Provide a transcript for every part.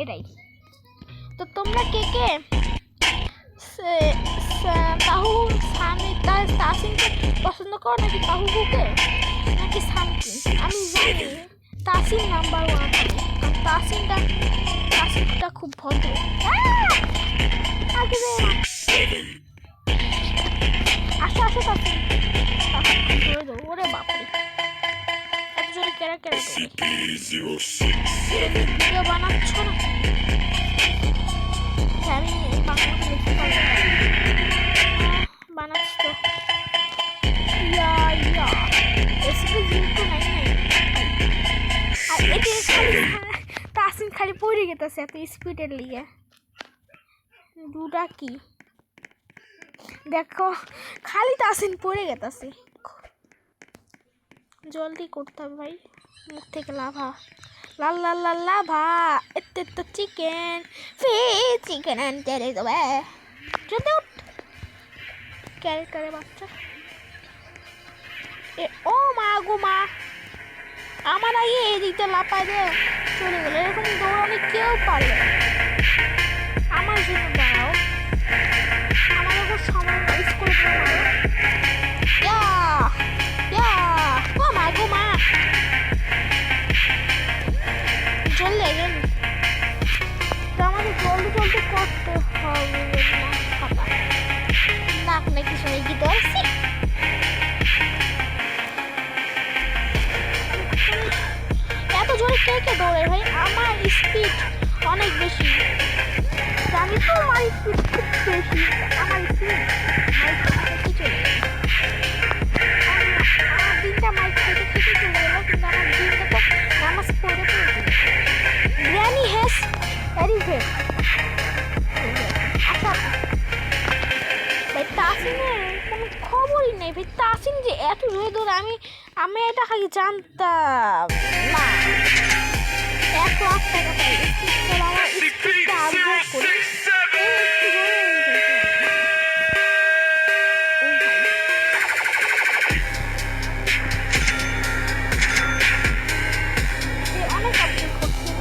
সেটাই। তো তোমরা কে কে তাহু সানি তাসিনকে পছন্দ করো নাকি তাহুকে নাকি সানকে? আমি জানি তাসিন নাম্বার 1 হবে, কারণ তাসিনটা খুব ভদ্র। আগে আসো আসো তাসিন, ধরে দেবো। ওরে বাপরে, এত জোরে কেরা কেরা ভিডিও বানাচ্ছ নাকি? আমি বাংলাতে লিখতে পারবো না, বানাচ্ছি তো। আর এটি তাসিন খালি পড়ে গেছে এত স্পিডের লিগে। দুটা কি দেখো, খালি তাসিন পড়ে গেছে। জলদি করতে হবে ভাই, মুখ থেকে লাভা লাল লাল লাল লাভা। এতে তো চিকেন চিকেন আনতে দেবে। জলদি উঠ ক্যারেক্টারে বাচ্চা। ও মা গো মা, আমার আগে এদিকটা লাপাই দিয়ে চলে গেল। এরকম দৌড়ানি কেউ পারে? আমার জন্য দাঁড়াও, আমার যখন সময় মিস করে ও মা গো মা, চললে গেল। তো আমাদের জলদি জলদি করতে হবে না, নাকি শুনে কি ধরছি। এত জোরে কে কে দৌড়ে ভাই? আমার স্পিড অনেক বেশি, জানি তো আমার স্পিড খুব বেশি। আমার স্পিড আমার দিনটা মাইক থেকে চলে গেল, কিন্তু আমার দিনটা তো নামাজ পড়ে পড়ে গ্র্যানি হ্যাজ এরিভেট। আচ্ছা ভাই, তাসিনের কোনো খবরই নেই ভাই। তাসিন যে এত জোরে দৌড়ে, আমি এটা খালি জানতাম না। 1 লাখ টাকা পাই আমার স্পিডটা আপগ্রেড করি। অনেক আপগ্রেড করছি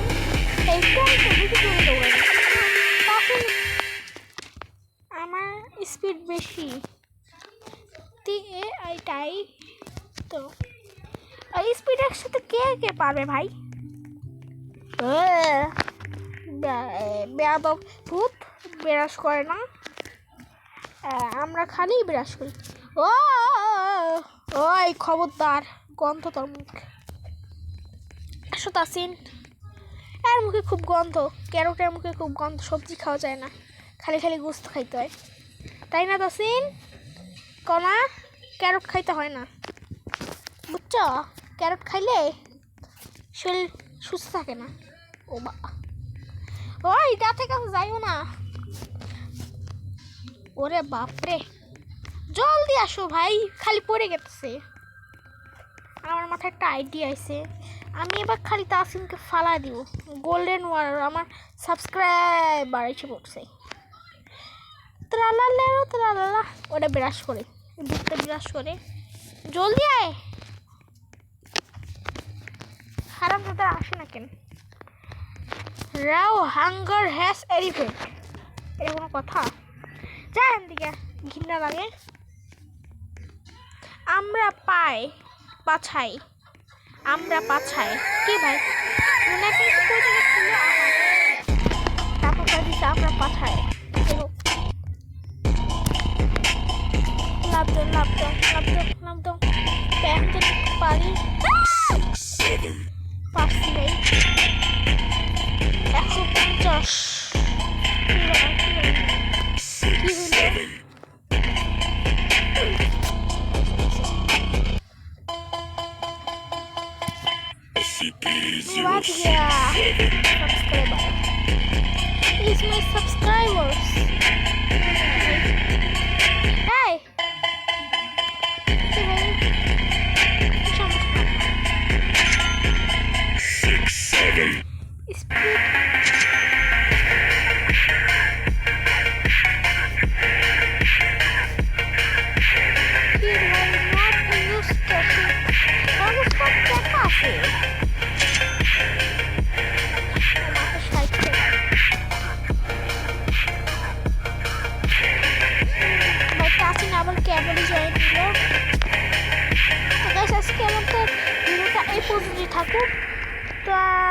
আমার স্পিড বেশি, এইটাই তো। স্পিডের সাথে কে কে পারবে ভাই? বেয়াদব ভূত বিরাজ করে না, আমরা খালি বিরাজ করি। ও ওই খবরদার, গন্ধ তোর মুখ। আসো তাসিন, এর মুখে খুব গন্ধ, ক্যারোটের মুখে খুব গন্ধ। সবজি খাওয়া যায় না, খালি খালি গোস্ত খাইতে হয়, তাই না তাসিন? কনা ক্যারোট খাইতে হয় না, বুঝছ? ক্যারোট খাইলে শরীর সুস্থ থাকে না। ও বা, ওই গাছে কাছে যাইও না। ওরে বাপরে, জলদি আসো ভাই, খালি পড়ে গেছে। আমার মাথায় একটা আইডিয়া আছে, আমি এবার খালি তাসিনকে ফালা দিব। গোল্ডেন ওয়ার আমার সাবস্ক্রাইবার এসে পড়ছে। ত্রালালা ওটা বিরাজ করে, দুধটা বিরাজ করে। জলদি আয়, খারাপ দাদা আসে না কেন? রাও হাঙ্গার হ্যাজ এরিভেট, এটা কোনো কথা? যাই দিকে, ঘৃণা লাগে। আমরা পাছাই কি ভাই? আমরা পাছাই লাভ দাও ব্যাংকে পারি পাচ্ছি ভাই। 150 কি হলো? What? Yeah. Subscriber. It's my subscribers. Hey. Speed. Tata.